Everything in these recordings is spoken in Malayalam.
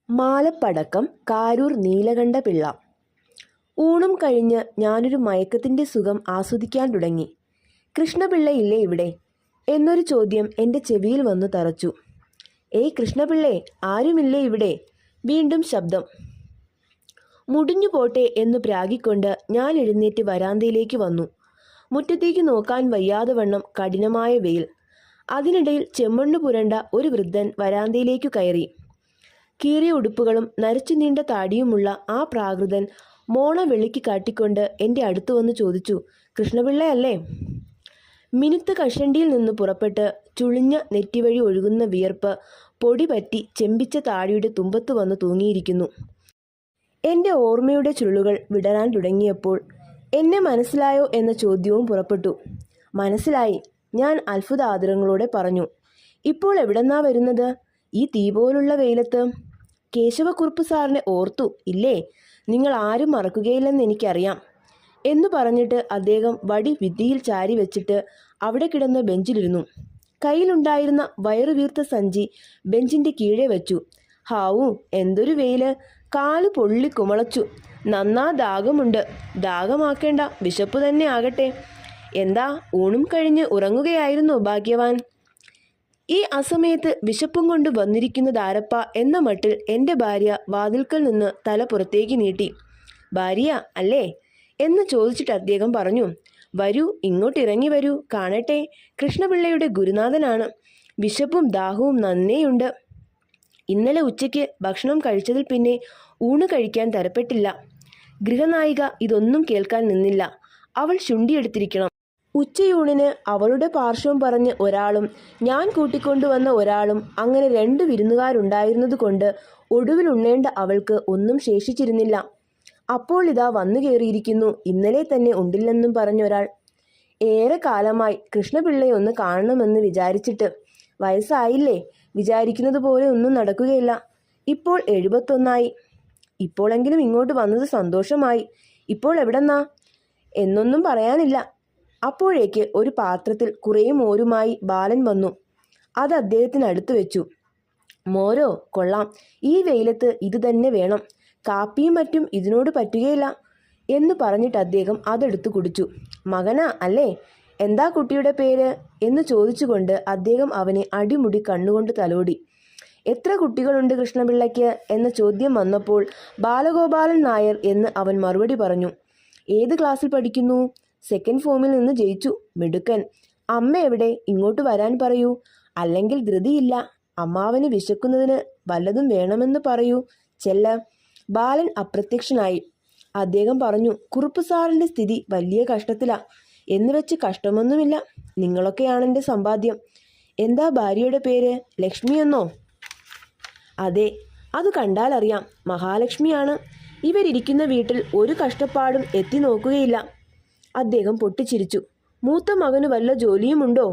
മാലപ്പടക്കം കാരൂർ നീലകണ്ഠപിള്ള. ഊണും കഴിഞ്ഞ് ഞാനൊരു മയക്കത്തിൻ്റെ സുഖം ആസ്വദിക്കാൻ തുടങ്ങി. കൃഷ്ണപിള്ളയില്ലേ ഇവിടെ എന്നൊരു ചോദ്യം എൻ്റെ ചെവിയിൽ വന്നു തറച്ചു. ഏയ് കൃഷ്ണപിള്ളേ, ആരുമില്ലേ ഇവിടെ? വീണ്ടും ശബ്ദം. മുടിഞ്ഞു പോട്ടെ എന്ന് പ്രാഗിക്കൊണ്ട് ഞാൻ എഴുന്നേറ്റ് വരാന്തയിലേക്ക് വന്നു. മുറ്റത്തേക്ക് നോക്കാൻ വയ്യാതെ വണ്ണം കഠിനമായ വെയിൽ. അതിനിടയിൽ ചെമ്മണ്ണു പുരണ്ട ഒരു വൃദ്ധൻ വരാന്തയിലേക്കു കയറി. കീറിയ ഉടുപ്പുകളും നരച്ചു നീണ്ട താടിയുമുള്ള ആ പ്രാകൃതൻ മോണ വെളുക്കി കാട്ടിക്കൊണ്ട് എൻ്റെ അടുത്ത് വന്ന് ചോദിച്ചു, കൃഷ്ണപിള്ളയല്ലേ? മിനുത്ത കഷണ്ടിയിൽ നിന്ന് പുറപ്പെട്ട് ചുളിഞ്ഞ നെറ്റിവഴി ഒഴുകുന്ന വിയർപ്പ് പൊടി പറ്റി ചെമ്പിച്ച താടിയുടെ തുമ്പത്ത് വന്ന് തൂങ്ങിയിരിക്കുന്നു. എൻ്റെ ഓർമ്മയുടെ ചുരുളുകൾ വിടരാൻ തുടങ്ങിയപ്പോൾ എന്നെ മനസ്സിലായോ എന്ന ചോദ്യവും പുറപ്പെട്ടു. മനസ്സിലായി, ഞാൻ അത്ഭുതാദരങ്ങളോടെ പറഞ്ഞു. ഇപ്പോൾ എവിടെന്നാ വരുന്നത്? ഈ തീ പോലുള്ള വെയിലത്ത്? കേശവക്കുറുപ്പ് സാറിനെ ഓർത്തു ഇല്ലേ? നിങ്ങൾ ആരും മറക്കുകയില്ലെന്ന് എനിക്കറിയാം എന്നു പറഞ്ഞിട്ട് അദ്ദേഹം വടി ഭിത്തിയിൽ ചാരി വെച്ചിട്ട് അവിടെ കിടന്ന ബെഞ്ചിലിരുന്നു. കയ്യിലുണ്ടായിരുന്ന വയറുവീർത്ത സഞ്ചി ബെഞ്ചിൻ്റെ കീഴെ വെച്ചു. ഹാവൂ, എന്തൊരു വെയില്! കാല് പൊള്ളി കുമളച്ചു. നന്നാ ദാഹമുണ്ട്. ദാഹമാക്കേണ്ട, വിശപ്പ് തന്നെ ആകട്ടെ. എന്താ, ഊണും കഴിഞ്ഞ് ഉറങ്ങുകയായിരുന്നോ ഭാഗ്യവാൻ? ഈ അസമയത്ത് വിശപ്പും കൊണ്ട് വന്നിരിക്കുന്നതാരപ്പ എന്ന മട്ടിൽ എൻ്റെ ഭാര്യ വാതിൽക്കൽ നിന്ന് തല പുറത്തേക്ക് നീട്ടി. ഭാര്യ അല്ലേ എന്ന് ചോദിച്ചിട്ട് അദ്ദേഹം പറഞ്ഞു, വരൂ, ഇങ്ങോട്ടിറങ്ങി വരൂ, കാണട്ടെ. കൃഷ്ണപിള്ളയുടെ ഗുരുനാഥനാണ്. വിശപ്പും ദാഹവും നന്നേയുണ്ട്. ഇന്നലെ ഉച്ചയ്ക്ക് ഭക്ഷണം കഴിച്ചതിൽ പിന്നെ ഊണ് കഴിക്കാൻ തരപ്പെട്ടില്ല. ഗൃഹനായിക ഇതൊന്നും കേൾക്കാൻ നിന്നില്ല. അവൾ ശുണ്ടിയെടുത്തിരിക്കണം. ഉച്ചയൂണിന് അവളുടെ പാർശ്വം പറഞ്ഞ് ഒരാളും ഞാൻ കൂട്ടിക്കൊണ്ടുവന്ന ഒരാളും അങ്ങനെ 2 വിരുന്നുകാരുണ്ടായിരുന്നത് കൊണ്ട് ഒടുവിൽ ഉണ്ണേണ്ട അവൾക്ക് ഒന്നും ശേഷിച്ചിരുന്നില്ല. അപ്പോൾ ഇതാ വന്നു കയറിയിരിക്കുന്നു ഇന്നലെ തന്നെ ഉണ്ടില്ലെന്നും പറഞ്ഞൊരാൾ. ഏറെ കാലമായി കൃഷ്ണപിള്ളയെ ഒന്ന് കാണണമെന്ന് വിചാരിച്ചിട്ട്. വയസ്സായില്ലേ, വിചാരിക്കുന്നത് പോലെ ഒന്നും നടക്കുകയില്ല. ഇപ്പോൾ 71 ഇപ്പോഴെങ്കിലും ഇങ്ങോട്ട് വന്നത് സന്തോഷമായി. ഇപ്പോൾ എവിടെന്നാ എന്നൊന്നും പറയാനില്ല. അപ്പോഴേക്ക് ഒരു പാത്രത്തിൽ കുറേ മോരുമായി ബാലൻ വന്നു. അത് അദ്ദേഹത്തിന് അടുത്ത് വെച്ചു. മോരോ? കൊള്ളാം, ഈ വെയിലത്ത് ഇത് തന്നെ വേണം. കാപ്പിയും മറ്റും ഇതിനോട് പറ്റുകയില്ല എന്ന് പറഞ്ഞിട്ട് അദ്ദേഹം അതെടുത്ത് കുടിച്ചു. മകനാ അല്ലേ? എന്താ കുട്ടിയുടെ പേര് എന്ന് ചോദിച്ചുകൊണ്ട് അദ്ദേഹം അവനെ അടിമുടി കണ്ണുകൊണ്ട് തലോടി. എത്ര കുട്ടികളുണ്ട് കൃഷ്ണപിള്ളയ്ക്ക് എന്ന ചോദ്യം വന്നപ്പോൾ ബാലഗോപാലൻ നായർ എന്ന് അവൻ മറുപടി പറഞ്ഞു. ഏത് ക്ലാസ്സിൽ പഠിക്കുന്നു? 2nd ഫോമിൽ നിന്ന് ജയിച്ചു. മിടുക്കൻ. അമ്മ എവിടെ? ഇങ്ങോട്ട് വരാൻ പറയൂ. അല്ലെങ്കിൽ ധൃതിയില്ല. അമ്മാവന് വിശക്കുന്നതിന് വല്ലതും വേണമെന്ന് പറയൂ. ചെല്ല. ബാലൻ അപ്രത്യക്ഷനായി. അദ്ദേഹം പറഞ്ഞു, കുറുപ്പ് സാറിൻ്റെ സ്ഥിതി വലിയ കഷ്ടത്തിലാ. എന്ന് വെച്ച് കഷ്ടമൊന്നുമില്ല. നിങ്ങളൊക്കെയാണെൻ്റെ സമ്പാദ്യം. എന്താ ഭാര്യയുടെ പേര്? ലക്ഷ്മിയെന്നോ? അതെ, അത് കണ്ടാലറിയാം. മഹാലക്ഷ്മിയാണ്. ഇവരിയ്ക്കുന്ന വീട്ടിൽ ഒരു കഷ്ടപ്പാടും എത്തി നോക്കുകയില്ല. അദ്ദേഹം പൊട്ടിച്ചിരിച്ചു. മൂത്ത മകന് വല്ല ജോലിയുമുണ്ടോ?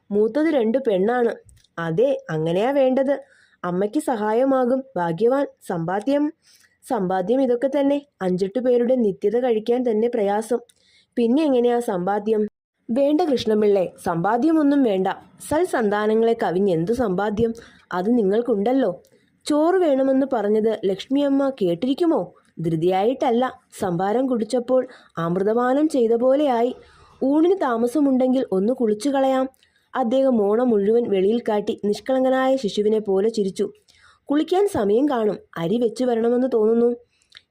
മൂത്തത് 2 പെണ്ണാണ്. അതെ, അങ്ങനെയാ വേണ്ടത്. അമ്മയ്ക്ക് സഹായമാകും. ഭാഗ്യവാൻ. സമ്പാദ്യം ഇതൊക്കെ തന്നെ. 5-8 പേരുടെ നിത്യത കഴിക്കാൻ തന്നെ പ്രയാസം. പിന്നെ എങ്ങനെയാ സമ്പാദ്യം? വേണ്ട കൃഷ്ണപിള്ളേ, സമ്പാദ്യമൊന്നും വേണ്ട. സൽസന്താനങ്ങളെ കവിഞ്ഞെന്തു സമ്പാദ്യം? അത് നിങ്ങൾക്കുണ്ടല്ലോ. ചോറ് വേണമെന്ന് പറഞ്ഞത് ലക്ഷ്മിയമ്മ കേട്ടിരിക്കുമോ? ധൃതിയായിട്ടല്ല, സംഭാരം കുടിച്ചപ്പോൾ അമൃതപാനം ചെയ്ത പോലെയായി. ഊണിന് താമസമുണ്ടെങ്കിൽ ഒന്ന് കുളിച്ചു കളയാം. അദ്ദേഹം മോണ മുഴുവൻ വെളിയിൽ കാട്ടി നിഷ്കളങ്കനായ ശിശുവിനെ പോലെ ചിരിച്ചു. കുളിക്കാൻ സമയം കാണും. അരി വെച്ചു വരണമെന്ന് തോന്നുന്നു.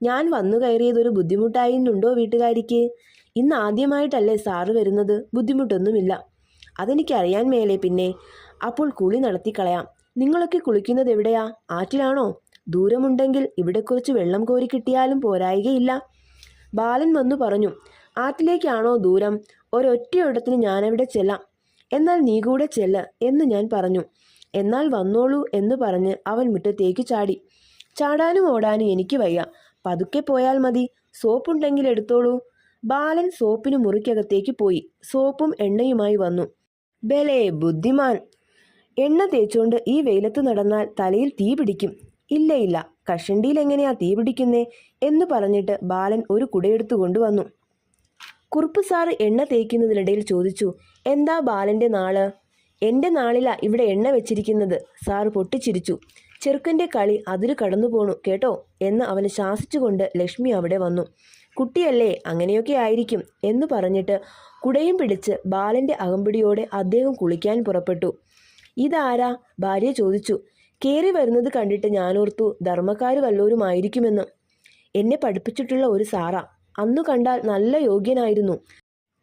ഞാൻ വന്നു കയറിയതൊരു ബുദ്ധിമുട്ടായിരുന്നുണ്ടോ വീട്ടുകാരിക്ക്? ഇന്ന് ആദ്യമായിട്ടല്ലേ സാറ് വരുന്നത്? ബുദ്ധിമുട്ടൊന്നുമില്ല. അതെനിക്കറിയാൻ മേലെ. പിന്നെ അപ്പോൾ കുളി നടത്തിക്കളയാം. നിങ്ങളൊക്കെ കുളിക്കുന്നത് എവിടെയാ? ആറ്റിലാണോ? ദൂരമുണ്ടെങ്കിൽ ഇവിടെ കുറച്ച് വെള്ളം കോരി കിട്ടിയാലും പോരായികയില്ല. ബാലൻ വന്നു പറഞ്ഞു. ആറ്റിലേക്കാണോ ദൂരം? ഒരൊറ്റയിടത്തിന് ഞാനവിടെ ചെല്ലാം. എന്നാൽ നീ കൂടെ ചെല്ല് എന്ന് ഞാൻ പറഞ്ഞു. എന്നാൽ വന്നോളൂ എന്ന് പറഞ്ഞ് അവൻ മുറ്റത്തേക്ക് ചാടി. ചാടാനും ഓടാനും എനിക്ക് വയ്യ. പതുക്കെ പോയാൽ മതി. സോപ്പുണ്ടെങ്കിൽ എടുത്തോളൂ. ബാലൻ സോപ്പിന് മുറിക്കകത്തേക്ക് പോയി. സോപ്പും എണ്ണയുമായി വന്നു. ബലേ ബുദ്ധിമാൻ. എണ്ണ തേച്ചുകൊണ്ട് ഈ വെയിലത്ത് നടന്നാൽ തലയിൽ തീ പിടിക്കും. ഇല്ല, കഷണ്ടിയിൽ എങ്ങനെയാ തീ പിടിക്കുന്നേ എന്ന് പറഞ്ഞിട്ട് ബാലൻ ഒരു കുടയെടുത്തു കൊണ്ടുവന്നു. കുറുപ്പ് സാറ് എണ്ണ തേക്കുന്നതിനിടയിൽ ചോദിച്ചു, എന്താ ബാലൻ്റെ നാള്? എൻ്റെ നാളിലാ ഇവിടെ എണ്ണ വെച്ചിരിക്കുന്നത്. സാറ് പൊട്ടിച്ചിരിച്ചു. ചെറുക്കൻ്റെ കളി അതിര് കടന്നു പോണു കേട്ടോ എന്ന് അവന് ശാസിച്ചുകൊണ്ട് ലക്ഷ്മി അവിടെ വന്നു. കുട്ടിയല്ലേ, അങ്ങനെയൊക്കെ ആയിരിക്കും എന്ന് പറഞ്ഞിട്ട് കുടയും പിടിച്ച് ബാലൻ്റെ അകമ്പടിയോടെ അദ്ദേഹം കുളിക്കാൻ പുറപ്പെട്ടു. ഇതാരാ? ഭാര്യ ചോദിച്ചു. കയറി വരുന്നത് കണ്ടിട്ട് ഞാനോർത്തു ധർമ്മക്കാർ വല്ലവരുമായിരിക്കുമെന്ന്. എന്നെ പഠിപ്പിച്ചിട്ടുള്ള ഒരു സാറാ. അന്നു കണ്ടാൽ നല്ല യോഗ്യനായിരുന്നു.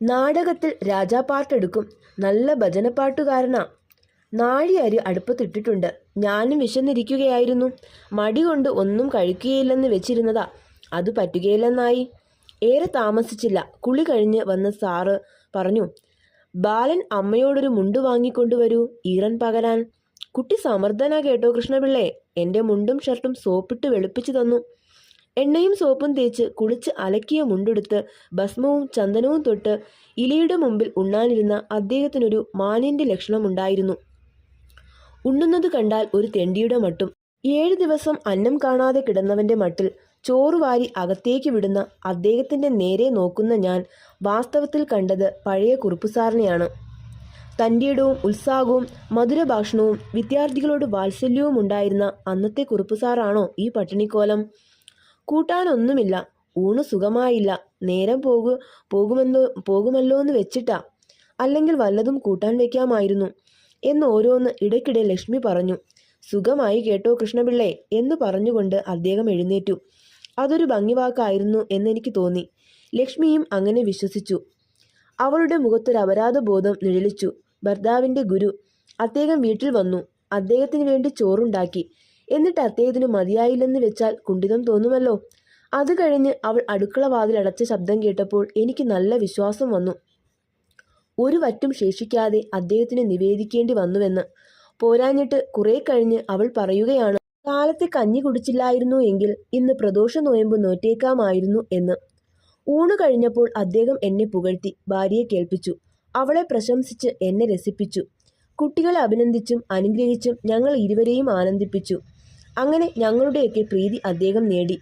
നാടകത്തിൽ രാജാപ്പാട്ടെടുക്കും. നല്ല ഭജനപ്പാട്ടുകാരനാ. നാഴി അരി അടുപ്പത്തിട്ടിട്ടുണ്ട്. ഞാനും വിശന്നിരിക്കുകയായിരുന്നു. മടി കൊണ്ട് ഒന്നും കഴിക്കുകയില്ലെന്ന് വെച്ചിരുന്നതാ. അത് പറ്റുകയില്ലെന്നായി. ഏറെ താമസിച്ചില്ല. കുളി കഴിഞ്ഞ് വന്ന സാറ് പറഞ്ഞു, ബാലൻ അമ്മയോടൊരു മുണ്ട് വാങ്ങിക്കൊണ്ടുവരൂ, ഈറൻ പകരാൻ. കുട്ടി സമർത്ഥനാ കേട്ടോ കൃഷ്ണപിള്ളേ. എൻ്റെ മുണ്ടും ഷർട്ടും സോപ്പിട്ട് വെളുപ്പിച്ചു തന്നു. എണ്ണയും സോപ്പും തേച്ച് കുളിച്ച് അലക്കിയ മുണ്ടെടുത്ത് ഭസ്മവും ചന്ദനവും തൊട്ട് ഇലയുടെ മുമ്പിൽ ഉണ്ണാനിരുന്ന അദ്ദേഹത്തിനൊരു മാന്യൻ്റെ ലക്ഷണമുണ്ടായിരുന്നു. ഉണ്ണുന്നത് കണ്ടാൽ ഒരു തെണ്ടിയുടെ മട്ടും. 7 ദിവസം അന്നം കാണാതെ കിടന്നവൻ്റെ മട്ടിൽ ചോറ് വാരി അകത്തേക്ക് വിടുന്ന അദ്ദേഹത്തിൻ്റെ നേരെ നോക്കുന്ന ഞാൻ വാസ്തവത്തിൽ കണ്ടത് പഴയ കുറുപ്പുസാറിനെയാണ്. തൻ്റെയിടവും ഉത്സാഹവും മധുരഭാഷണവും വിദ്യാർത്ഥികളോട് വാത്സല്യവും ഉണ്ടായിരുന്ന അന്നത്തെ കുറുപ്പുസാറാണോ ഈ പട്ടിണിക്കോലം? കൂട്ടാനൊന്നുമില്ല. ഊണ് സുഖമായില്ല. നേരം പോകുമല്ലോ എന്ന് വെച്ചിട്ടാ. അല്ലെങ്കിൽ വല്ലതും കൂട്ടാൻ വയ്ക്കാമായിരുന്നു എന്ന് ഓരോന്ന് ഇടയ്ക്കിടെ ലക്ഷ്മി പറഞ്ഞു. സുഖമായി കേട്ടോ കൃഷ്ണപിള്ളേ എന്ന് പറഞ്ഞുകൊണ്ട് അദ്ദേഹം എഴുന്നേറ്റു. അതൊരു ഭംഗിവാക്കായിരുന്നു എന്നെനിക്ക് തോന്നി. ലക്ഷ്മിയും അങ്ങനെ വിശ്വസിച്ചു. അവളുടെ മുഖത്തൊരു അപരാധബോധം നിഴലിച്ചു. ഭർത്താവിൻ്റെ ഗുരു. അദ്ദേഹം വീട്ടിൽ വന്നു. അദ്ദേഹത്തിന് വേണ്ടി ചോറുണ്ടാക്കി. എന്നിട്ട് അദ്ദേഹത്തിന് മതിയായില്ലെന്ന് വെച്ചാൽ കുണ്ഠിതം തോന്നുമല്ലോ. അത് കഴിഞ്ഞ് അവൾ അടുക്കള വാതിലടച്ച ശബ്ദം കേട്ടപ്പോൾ എനിക്ക് നല്ല വിശ്വാസം വന്നു. ഒരു വറ്റും ശേഷിക്കാതെ അദ്ദേഹത്തിന് നിവേദിക്കേണ്ടി വന്നുവെന്ന്. പോരാഞ്ഞിട്ട് കുറെ കഴിഞ്ഞ് അവൾ പറയുകയാണ്, കാലത്തെ കഞ്ഞി കുടിച്ചില്ലായിരുന്നു എങ്കിൽ ഇന്ന് പ്രദോഷ നോയമ്പ് നോറ്റേക്കാമായിരുന്നു എന്ന്. ഊണ് കഴിഞ്ഞപ്പോൾ അദ്ദേഹം എന്നെ പുകഴ്ത്തി ഭാര്യയെ കേൾപ്പിച്ചു. അവളെ പ്രശംസിച്ച് എന്നെ രസിപ്പിച്ചു. കുട്ടികളെ അഭിനന്ദിച്ചും അനുഗ്രഹിച്ചും ഞങ്ങൾ ഇരുവരെയും ആനന്ദിപ്പിച്ചു. അങ്ങനെ ഞങ്ങളുടെയൊക്കെ പ്രീതി അദ്ദേഹം നേടി.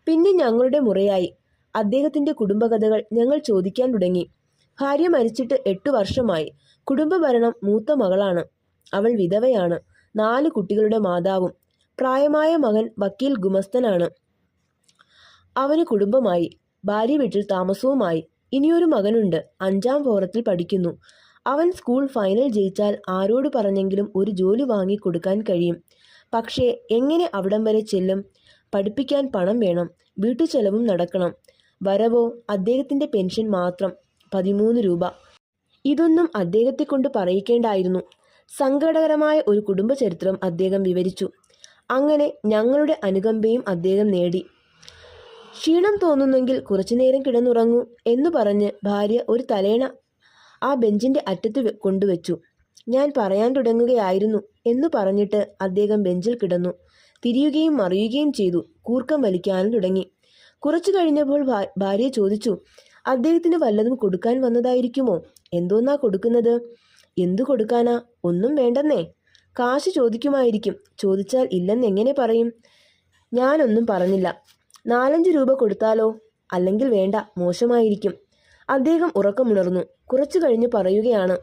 പിന്നെ ഞങ്ങളുടെ മുറയായി. അദ്ദേഹത്തിൻ്റെ കുടുംബകഥകൾ ഞങ്ങൾ ചോദിക്കാൻ തുടങ്ങി. ഭാര്യ മരിച്ചിട്ട് 8 വർഷമായി. കുടുംബഭരണം മൂത്ത മകളാണ്. അവൾ വിധവയാണ്. 4 കുട്ടികളുടെ മാതാവും. പ്രായമായ മകൻ വക്കീൽ ഗുമസ്തനാണ്. അവന് കുടുംബമായി. ഭാര്യ വീട്ടിൽ താമസവുമായി. ഇനിയൊരു മകനുണ്ട്. 5ാം ഫോറത്തിൽ പഠിക്കുന്നു. അവൻ സ്കൂൾ ഫൈനൽ ജയിച്ചാൽ ആരോട് പറഞ്ഞെങ്കിലും ഒരു ജോലി വാങ്ങിക്കൊടുക്കാൻ കഴിയും. പക്ഷേ എങ്ങനെ അവിടം വരെ ചെല്ലും? പഠിപ്പിക്കാൻ പണം വേണം. വീട്ടുചെലവും നടക്കണം. വരവോ അദ്ദേഹത്തിൻ്റെ പെൻഷൻ മാത്രം 13 രൂപ. ഇതൊന്നും അദ്ദേഹത്തെക്കൊണ്ട് പറയിക്കേണ്ടായിരുന്നു. സങ്കടകരമായ ഒരു കുടുംബ ചരിത്രം അദ്ദേഹം വിവരിച്ചു. അങ്ങനെ ഞങ്ങളുടെ അനുകമ്പയും അദ്ദേഹം നേടി. ക്ഷീണം തോന്നുന്നെങ്കിൽ കുറച്ചുനേരം കിടന്നുറങ്ങൂ എന്ന് പറഞ്ഞ് ഭാര്യ ഒരു തലേണ ആ ബെഞ്ചിൻ്റെ അറ്റത്ത് കൊണ്ടുവച്ചു. ഞാൻ പറയാൻ തുടങ്ങുകയായിരുന്നു എന്ന് പറഞ്ഞിട്ട് അദ്ദേഹം ബെഞ്ചിൽ കിടന്നു. തിരിയുകയും മറിയുകയും ചെയ്തു. കൂർക്കം വലിക്കാനും തുടങ്ങി. കുറച്ചു കഴിഞ്ഞപ്പോൾ ഭാര്യ ചോദിച്ചു, അദ്ദേഹത്തിന് വല്ലതും കൊടുക്കാൻ വന്നതായിരിക്കുമോ? എന്തോന്നാ കൊടുക്കുന്നത്? എന്തു കൊടുക്കാനാ? ഒന്നും വേണ്ടെന്നേ. കാശ് ചോദിക്കുമായിരിക്കും. ചോദിച്ചാൽ ഇല്ലെന്ന് എങ്ങനെ പറയും? ഞാനൊന്നും പറഞ്ഞില്ല. 4-5 രൂപ കൊടുത്താലോ? അല്ലെങ്കിൽ വേണ്ട, മോശമായിരിക്കും. അദ്ദേഹം ഉറക്കമുണർന്നു. കുറച്ചു കഴിഞ്ഞ് പറയുകയാണ്,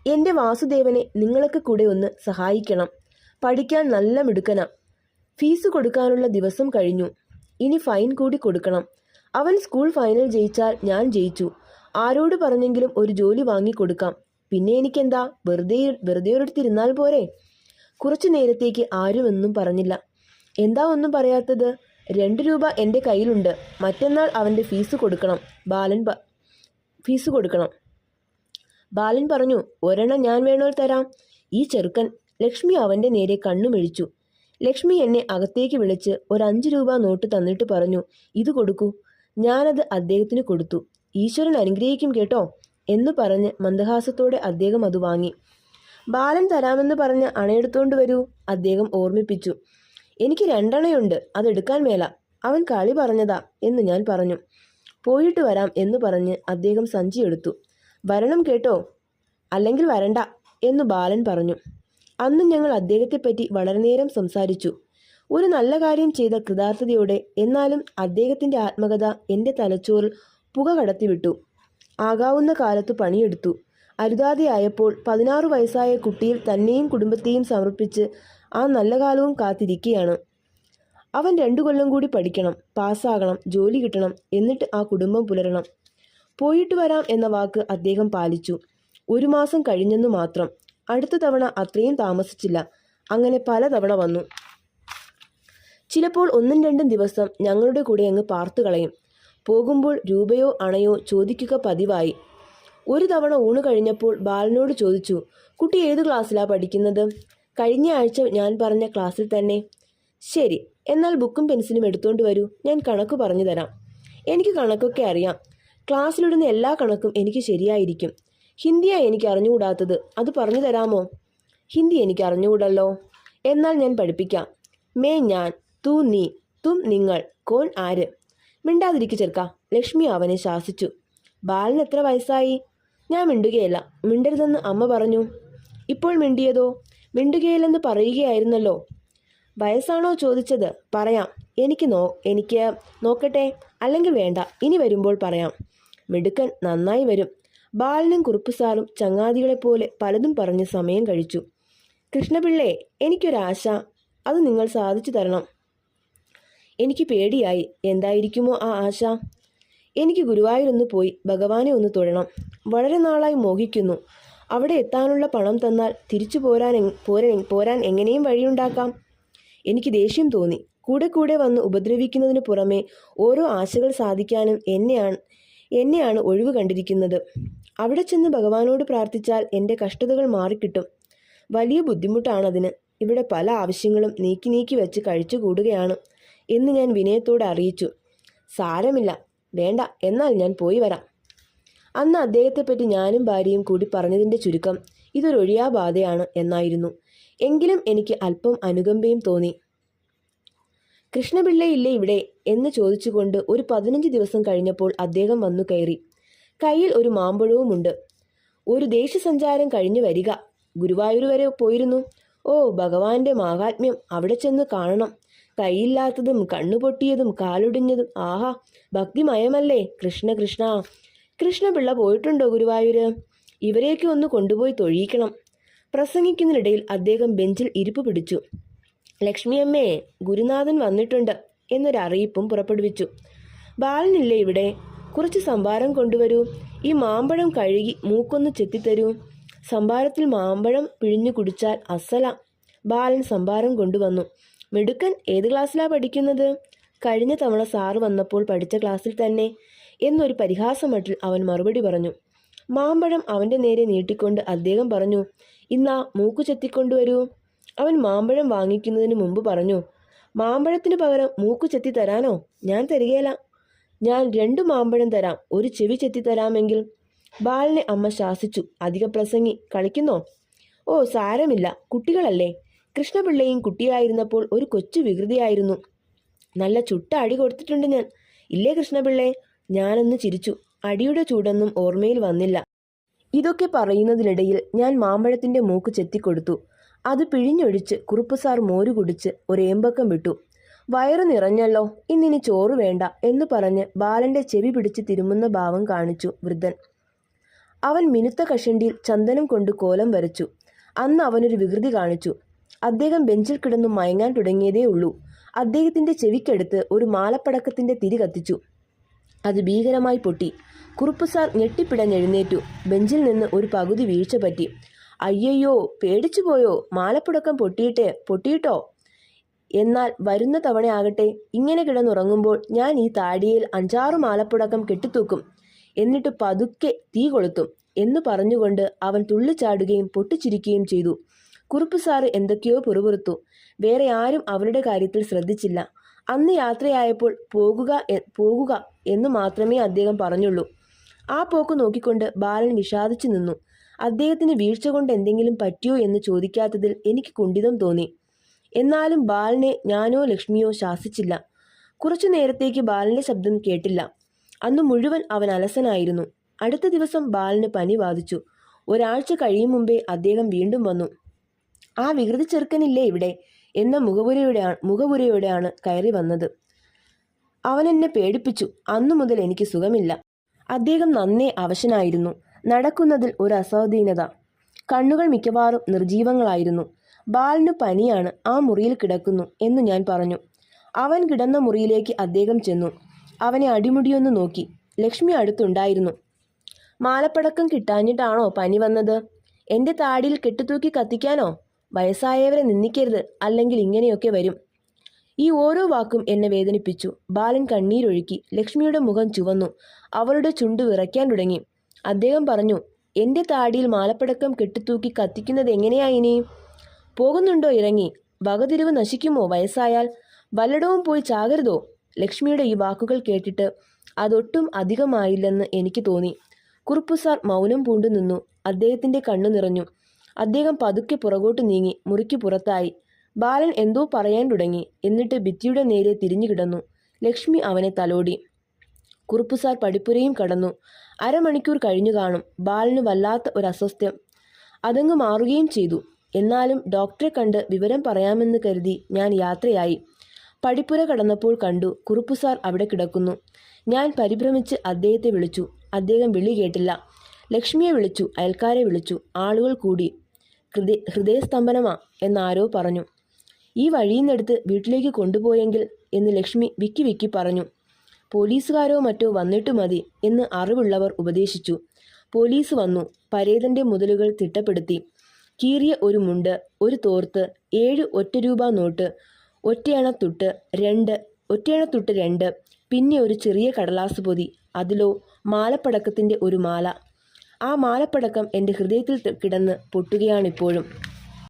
എൻ്റെ വാസുദേവനെ നിങ്ങളൊക്കെ കൂടെ ഒന്ന് സഹായിക്കണം. പഠിക്കാൻ നല്ല മിടുക്കനാ. ഫീസ് കൊടുക്കാനുള്ള ദിവസം കഴിഞ്ഞു. ഇനി ഫൈൻ കൂടി കൊടുക്കണം. അവൻ സ്കൂൾ ഫൈനൽ ജയിച്ചാൽ ഞാൻ ജയിച്ചു. ആരോട് പറഞ്ഞെങ്കിലും ഒരു ജോലി വാങ്ങിക്കൊടുക്കാം. പിന്നെ എനിക്കെന്താ, വെറുതെ ഒരിടത്തിരുന്നാൽ പോരെ? കുറച്ചു നേരത്തേക്ക് ആരുമൊന്നും പറഞ്ഞില്ല. എന്താ ഒന്നും പറയാത്തത്? 2 രൂപ എൻ്റെ കയ്യിലുണ്ട്. മറ്റന്നാൾ അവൻ്റെ ഫീസ് കൊടുക്കണം. ബാലൻ പറഞ്ഞു, ഒരെണ്ണം ഞാൻ വേണോ തരാം. ഈ ചെറുക്കൻ. ലക്ഷ്മി അവൻ്റെ നേരെ കണ്ണുമിഴിച്ചു. ലക്ഷ്മി എന്നെ അകത്തേക്ക് വിളിച്ച് ഒരു 5 രൂപ നോട്ട് തന്നിട്ട് പറഞ്ഞു, ഇത് കൊടുക്കൂ. ഞാനത് അദ്ദേഹത്തിന് കൊടുത്തു. ഈശ്വരൻ അനുഗ്രഹിക്കും കേട്ടോ എന്ന് പറഞ്ഞ് മന്ദഹാസത്തോടെ അദ്ദേഹം അത് വാങ്ങി. ബാലൻ തരാമെന്ന് പറഞ്ഞ് അണയെടുത്തോണ്ട് വരൂ, അദ്ദേഹം ഓർമ്മിപ്പിച്ചു. എനിക്ക് 2 അണയുണ്ട്, അതെടുക്കാൻ മേല. അവൻ കളി പറഞ്ഞതാ എന്ന് ഞാൻ പറഞ്ഞു. പോയിട്ട് വരാം എന്ന് പറഞ്ഞ് അദ്ദേഹം സഞ്ചി എടുത്തു. വരണം കേട്ടോ, അല്ലെങ്കിൽ വരണ്ട എന്ന് ബാലൻ പറഞ്ഞു. അന്ന് ഞങ്ങൾ അദ്ദേഹത്തെപ്പറ്റി വളരെ നേരം സംസാരിച്ചു. ഒരു നല്ല കാര്യം ചെയ്ത കൃതാർത്ഥതയോടെ. എന്നാലും അദ്ദേഹത്തിൻ്റെ ആത്മകഥ എൻ്റെ തലച്ചോറിൽ പുക കടത്തിവിട്ടു. ആകാവുന്ന കാലത്ത് പണിയെടുത്തു. അരുതാതെയായപ്പോൾ 16 വയസ്സായ കുട്ടിയിൽ തന്നെയും കുടുംബത്തെയും സമർപ്പിച്ച് ആ നല്ല കാലവും കാത്തിരിക്കുകയാണ്. അവൻ 2 കൊല്ലം കൂടി പഠിക്കണം, പാസ്സാകണം, ജോലി കിട്ടണം, എന്നിട്ട് ആ കുടുംബം പുലരണം. പോയിട്ട് വരാം എന്ന വാക്ക് അദ്ദേഹം പാലിച്ചു. 1 മാസം കഴിഞ്ഞെന്നു മാത്രം. അടുത്ത തവണ അത്രയും താമസിച്ചില്ല. അങ്ങനെ പല തവണ വന്നു. ചിലപ്പോൾ 1-2 ദിവസം ഞങ്ങളുടെ കൂടെ അങ്ങ് പാർത്തു കളയും. പോകുമ്പോൾ രൂപയോ അണയോ ചോദിക്കുക പതിവായി. ഒരു തവണ ഊണ് കഴിഞ്ഞപ്പോൾ ബാലനോട് ചോദിച്ചു, കുട്ടി ഏത് ക്ലാസ്സിലാണ് പഠിക്കുന്നത്? കഴിഞ്ഞ ആഴ്ച ഞാൻ പറഞ്ഞ ക്ലാസ്സിൽ തന്നെ. ശരി, എന്നാൽ ബുക്കും പെൻസിലും എടുത്തുകൊണ്ട് വരൂ, ഞാൻ കണക്ക് പറഞ്ഞു തരാം. എനിക്ക് കണക്കൊക്കെ അറിയാം. ക്ലാസ്സിലിടുന്ന എല്ലാ കണക്കും എനിക്ക് ശരിയായിരിക്കും. ഹിന്ദിയാണ് എനിക്ക് അറിഞ്ഞുകൂടാത്തത്, അത് പറഞ്ഞു തരാമോ? ഹിന്ദി എനിക്ക് അറിഞ്ഞുകൂടല്ലോ. എന്നാൽ ഞാൻ പഠിപ്പിക്കാം. മേ ഞാൻ, തൂ നീ, തും നിങ്ങൾ, കോൻ ആര്. മിണ്ടാതിരിക്കു ചെറുക്ക, ലക്ഷ്മി അവനെ ശാസിച്ചു. ബാലന് എത്ര വയസ്സായി? ഞാൻ മിണ്ടുകയില്ല. മിണ്ടരുതെന്ന് അമ്മ പറഞ്ഞു. ഇപ്പോൾ മിണ്ടിയതോ? മിണ്ടുകയില്ലെന്ന് പറയുകയായിരുന്നല്ലോ. വയസ്സാണോ ചോദിച്ചത്? പറയാം. എനിക്ക് നോക്കട്ടെ, അല്ലെങ്കിൽ വേണ്ട, ഇനി വരുമ്പോൾ പറയാം. മിടുക്കൻ, നന്നായി വരും. ബാലനും കുറുപ്പ് സാറും ചങ്ങാതികളെപ്പോലെ പലതും പറഞ്ഞ് സമയം കഴിച്ചു. കൃഷ്ണപിള്ളേ, എനിക്കൊരാശ, അത് നിങ്ങൾ സാധിച്ചു തരണം. എനിക്ക് പേടിയായി. എന്തായിരിക്കുമോ ആ ആശ? എനിക്ക് ഗുരുവായൂരൊന്ന് പോയി ഭഗവാനെ ഒന്ന് തൊഴണം. വളരെ നാളായി മോഹിക്കുന്നു. അവിടെ എത്താനുള്ള പണം തന്നാൽ തിരിച്ചു പോരാൻ എങ്ങനെയും വഴിയുണ്ടാക്കാം. എനിക്ക് ദേഷ്യം തോന്നി. കൂടെ വന്ന് ഉപദ്രവിക്കുന്നതിന് പുറമെ ഓരോ ആശകൾ സാധിക്കാനും എന്നെയാണ് ഒഴിവ് കണ്ടിരിക്കുന്നത്. അവിടെ ചെന്ന് ഭഗവാനോട് പ്രാർത്ഥിച്ചാൽ എൻ്റെ കഷ്ടതകൾ മാറിക്കിട്ടും. വലിയ ബുദ്ധിമുട്ടാണതിന്. ഇവിടെ പല ആവശ്യങ്ങളും നീക്കി വെച്ച് കഴിച്ചുകൂടുകയാണ് എന്ന് ഞാൻ വിനയത്തോടെ അറിയിച്ചു. സാരമില്ല, വേണ്ട, എന്നാൽ ഞാൻ പോയി വരാം. അന്ന് അദ്ദേഹത്തെപ്പറ്റി ഞാനും ഭാര്യയും കൂടി പറഞ്ഞതിൻ്റെ ചുരുക്കം ഇതൊരൊഴിയാബാധയാണ് എന്നായിരുന്നു. എങ്കിലും എനിക്ക് അല്പം അനുകമ്പയും തോന്നി. കൃഷ്ണപിള്ളയില്ലേ ഇവിടെ എന്ന് ചോദിച്ചുകൊണ്ട് ഒരു 15 ദിവസം കഴിഞ്ഞപ്പോൾ അദ്ദേഹം വന്നു കയറി. കയ്യിൽ ഒരു മാമ്പഴവുമുണ്ട്. ഒരു ദേശസഞ്ചാരം കഴിഞ്ഞു വരിക. ഗുരുവായൂർ വരെ പോയിരുന്നു. ഓ ഭഗവാന്റെ മാഹാത്മ്യം, അവിടെ ചെന്ന് കാണണം. കൈയില്ലാത്തതും കണ്ണുപൊട്ടിയതും കാലൊടിഞ്ഞതും, ആഹാ, ഭക്തിമയമല്ലേ. കൃഷ്ണ കൃഷ്ണ. കൃഷ്ണപിള്ള പോയിട്ടുണ്ടോ ഗുരുവായൂര്? ഇവരെയൊക്കെ ഒന്ന് കൊണ്ടുപോയി തൊഴിയിക്കണം. പ്രസംഗിക്കുന്നതിനിടയിൽ അദ്ദേഹം ബെഞ്ചിൽ ഇരിപ്പ് പിടിച്ചു. ലക്ഷ്മിയമ്മേ, ഗുരുനാഥൻ വന്നിട്ടുണ്ട് എന്നൊരറിയിപ്പും പുറപ്പെടുവിച്ചു. ബാലനില്ലേ ഇവിടെ? കുറച്ച് സംഭാരം കൊണ്ടുവരൂ. ഈ മാമ്പഴം കഴുകി മൂക്കൊന്ന് ചെത്തിത്തരൂ. സംഭാരത്തിൽ മാമ്പഴം പിഴിഞ്ഞു കുടിച്ചാൽ അസല. ബാലൻ സംഭാരം കൊണ്ടുവന്നു. മിടുക്കൻ, ഏത് ക്ലാസ്സിലാണ് പഠിക്കുന്നത്? കഴിഞ്ഞ തവണ സാറ് വന്നപ്പോൾ പഠിച്ച ക്ലാസ്സിൽ തന്നെ എന്നൊരു പരിഹാസമട്ടിൽ അവൻ മറുപടി പറഞ്ഞു. മാമ്പഴം അവൻ്റെ നേരെ നീട്ടിക്കൊണ്ട് അദ്ദേഹം പറഞ്ഞു, ഇന്നാ മൂക്കു ചെത്തിക്കൊണ്ടുവരൂ. അവൻ മാമ്പഴം വാങ്ങിക്കുന്നതിന് മുമ്പ് പറഞ്ഞു, മാമ്പഴത്തിന് പകരം മൂക്കു ചെത്തി തരാനോ? ഞാൻ തരികയില്ല. ഞാൻ 2 മാമ്പഴം തരാം, ഒരു ചെവി ചെത്തി തരാമെങ്കിൽ. ബാലനെ അമ്മ ശാസിച്ചു. അധിക പ്രസംഗി, കളിക്കുന്നോ? ഓ സാരമില്ല, കുട്ടികളല്ലേ. കൃഷ്ണപിള്ളയും കുട്ടിയായിരുന്നപ്പോൾ ഒരു കൊച്ചു വികൃതിയായിരുന്നു. നല്ല ചുട്ട അടി കൊടുത്തിട്ടുണ്ട് ഞാൻ. ഇല്ലേ കൃഷ്ണപിള്ളേ? ഞാനൊന്ന് ചിരിച്ചു. അടിയുടെ ചൂടൊന്നും ഓർമ്മയിൽ വന്നില്ല. ഇതൊക്കെ പറയുന്നതിനിടയിൽ ഞാൻ മാമ്പഴത്തിൻ്റെ മൂക്ക് ചെത്തിക്കൊടുത്തു. അത് പിഴിഞ്ഞൊഴിച്ച് കുറുപ്പ് സാർ മോര് കുടിച്ച് ഒരേമ്പക്കം വിട്ടു. വയറു നിറഞ്ഞല്ലോ, ഇന്നിനി ചോറ് വേണ്ട എന്ന് പറഞ്ഞ് ബാലന്റെ ചെവി പിടിച്ച് തിരുമുന്ന ഭാവം കാണിച്ചു വൃദ്ധൻ. അവൻ മിനുത്ത കഷണ്ടിയിൽ ചന്ദനം കൊണ്ട് കോലം വരച്ചു. അന്ന് അവനൊരു വികൃതി കാണിച്ചു. അദ്ദേഹം ബെഞ്ചിൽ കിടന്നു മയങ്ങാൻ തുടങ്ങിയതേ ഉള്ളൂ. അദ്ദേഹത്തിന്റെ ചെവിക്കടുത്ത് ഒരു മാലപ്പടക്കത്തിന്റെ തിരി കത്തിച്ചു. അത് ഭീകരമായി പൊട്ടി. കുറുപ്പ് സാർ ഞെട്ടിപ്പിടഞ്ഞെഴുന്നേറ്റു. ബെഞ്ചിൽ നിന്ന് ഒരു പകുതി വീഴ്ച പറ്റി. അയ്യയ്യോ, പേടിച്ചു പോയോ? മാലപ്പടക്കം പൊട്ടിയിട്ടോ? എന്നാൽ വരുന്ന തവണയാകട്ടെ ഇങ്ങനെ കിടന്നുറങ്ങുമ്പോൾ ഞാൻ ഈ താടിയിൽ 5-6 മാലപ്പടക്കം കെട്ടിത്തൂക്കും. എന്നിട്ട് പതുക്കെ തീ കൊളുത്തും എന്ന് പറഞ്ഞുകൊണ്ട് അവൻ തുള്ളിച്ചാടുകയും പൊട്ടിച്ചിരിക്കുകയും ചെയ്തു. കുറുപ്പ് സാറ് എന്തൊക്കെയോ പുറപുറത്തു. വേറെ ആരും അവരുടെ കാര്യത്തിൽ ശ്രദ്ധിച്ചില്ല. അന്ന് യാത്രയായപ്പോൾ പോകുക എന്ന് മാത്രമേ അദ്ദേഹം പറഞ്ഞുള്ളൂ. ആ പോക്ക് നോക്കിക്കൊണ്ട് ബാലൻ വിഷാദിച്ചു നിന്നു. അദ്ദേഹത്തിന് വീഴ്ച കൊണ്ട് എന്തെങ്കിലും പറ്റിയോ എന്ന് ചോദിക്കാത്തതിൽ എനിക്ക് കുണ്ഠിതം തോന്നി. എന്നാലും ബാലനെ ഞാനോ ലക്ഷ്മിയോ ശാസിച്ചില്ല. കുറച്ചു നേരത്തേക്ക് ബാലന്റെ ശബ്ദം കേട്ടില്ല. അന്ന് മുഴുവൻ അവൻ അലസനായിരുന്നു. അടുത്ത ദിവസം ബാലന് പനി ബാധിച്ചു. ഒരാഴ്ച കഴിയും മുമ്പേ അദ്ദേഹം വീണ്ടും വന്നു. ആ വികൃതി ചെറുക്കനില്ലേ ഇവിടെ എന്ന മുഖപുരയോടെയാണ് കയറി വന്നത്. അവൻ എന്നെ പേടിപ്പിച്ചു. അന്നു മുതൽ എനിക്ക് സുഖമില്ല. അദ്ദേഹം നന്നേ അവശനായിരുന്നു. നടക്കുന്നതിൽ ഒരു അസ്വാധീനത. കണ്ണുകൾ മിക്കവാറും നിർജീവങ്ങളായിരുന്നു. ബാലന് പനിയാണ്, ആ മുറിയിൽ കിടക്കുന്നു എന്ന് ഞാൻ പറഞ്ഞു. അവൻ കിടന്ന മുറിയിലേക്ക് അദ്ദേഹം ചെന്നു. അവനെ അടിമുടിയൊന്ന് നോക്കി. ലക്ഷ്മി അടുത്തുണ്ടായിരുന്നു. മാലപ്പടക്കം കിട്ടാഞ്ഞിട്ടാണോ പനി വന്നത്? എൻ്റെ താടിയിൽ കെട്ടുതൂക്കി കത്തിക്കാനോ? വയസ്സായവരെ നിന്ദിക്കരുത്, അല്ലെങ്കിൽ ഇങ്ങനെയൊക്കെ വരും. ഈ ഓരോ വാക്കും എന്നെ വേദനിപ്പിച്ചു. ബാലൻ കണ്ണീരൊഴുക്കി. ലക്ഷ്മിയുടെ മുഖം ചുവന്നു. അവളുടെ ചുണ്ട് വിറയ്ക്കാൻ തുടങ്ങി. അദ്ദേഹം പറഞ്ഞു, എൻ്റെ താടിയിൽ മാലപ്പടക്കം കെട്ടിത്തൂക്കി കത്തിക്കുന്നത് എങ്ങനെയാ ഇനി? പോകുന്നുണ്ടോ ഇറങ്ങി? വകതിരിവ് നശിക്കുമോ വയസ്സായാൽ? വല്ലടവും പോയി ചാകരുതോ? ലക്ഷ്മിയുടെ ഈ വാക്കുകൾ കേട്ടിട്ട് അതൊട്ടും അധികമായില്ലെന്ന് എനിക്ക് തോന്നി. കുറുപ്പ് സാർ മൗനം പൂണ്ടു നിന്നു. അദ്ദേഹത്തിൻ്റെ കണ്ണു നിറഞ്ഞു. അദ്ദേഹം പതുക്കെ പുറകോട്ട് നീങ്ങി. മുറിക്ക് പുറത്തായി. ബാലൻ എന്തോ പറയാൻ തുടങ്ങി. എന്നിട്ട് ഭിത്തിയുടെ നേരെ തിരിഞ്ഞു കിടന്നു. ലക്ഷ്മി അവനെ തലോടി. കുറുപ്പ് സാർ പടിപ്പുരയും കടന്നു. അരമണിക്കൂർ കഴിഞ്ഞു കാണും. ബാലന് വല്ലാത്ത ഒരു അസ്വസ്ഥ്യം. അതങ്ങ് മാറുകയും ചെയ്തു. എന്നാലും ഡോക്ടറെ കണ്ട് വിവരം പറയാമെന്ന് കരുതി ഞാൻ യാത്രയായി. പടിപ്പുര കടന്നപ്പോൾ കണ്ടു കുറുപ്പ് സാർ അവിടെ കിടക്കുന്നു. ഞാൻ പരിഭ്രമിച്ച് അദ്ദേഹത്തെ വിളിച്ചു. അദ്ദേഹം വിളി കേട്ടില്ല. ലക്ഷ്മിയെ വിളിച്ചു. അയൽക്കാരെ വിളിച്ചു. ആളുകൾ കൂടി. ഹൃദയസ്തംഭനമാ എന്നാരോ പറഞ്ഞു. ഈ വഴിയിന്നെടുത്ത് വീട്ടിലേക്ക് കൊണ്ടുപോയെങ്കിൽ എന്ന് ലക്ഷ്മി വിക്കി വിക്കി പറഞ്ഞു. പോലീസുകാരോ മറ്റോ വന്നിട്ടു മതി എന്ന് അറിവുള്ളവർ ഉപദേശിച്ചു. പോലീസ് വന്നു. പരേതന്റെ മുതലുകൾ തിട്ടപ്പെടുത്തി. കീറിയ ഒരു മുണ്ട്, ഒരു തോർത്ത്, 7 ഒറ്റ രൂപ നോട്ട്, ഒറ്റയണത്തുട്ട് 2, പിന്നെ ഒരു ചെറിയ കടലാസ് പൊതി. അതിലോ മാലപ്പടക്കത്തിൻ്റെ ഒരു മാല. ആ മാലപ്പടക്കം എൻ്റെ ഹൃദയത്തിൽ കിടന്ന് പൊട്ടുകയാണിപ്പോഴും.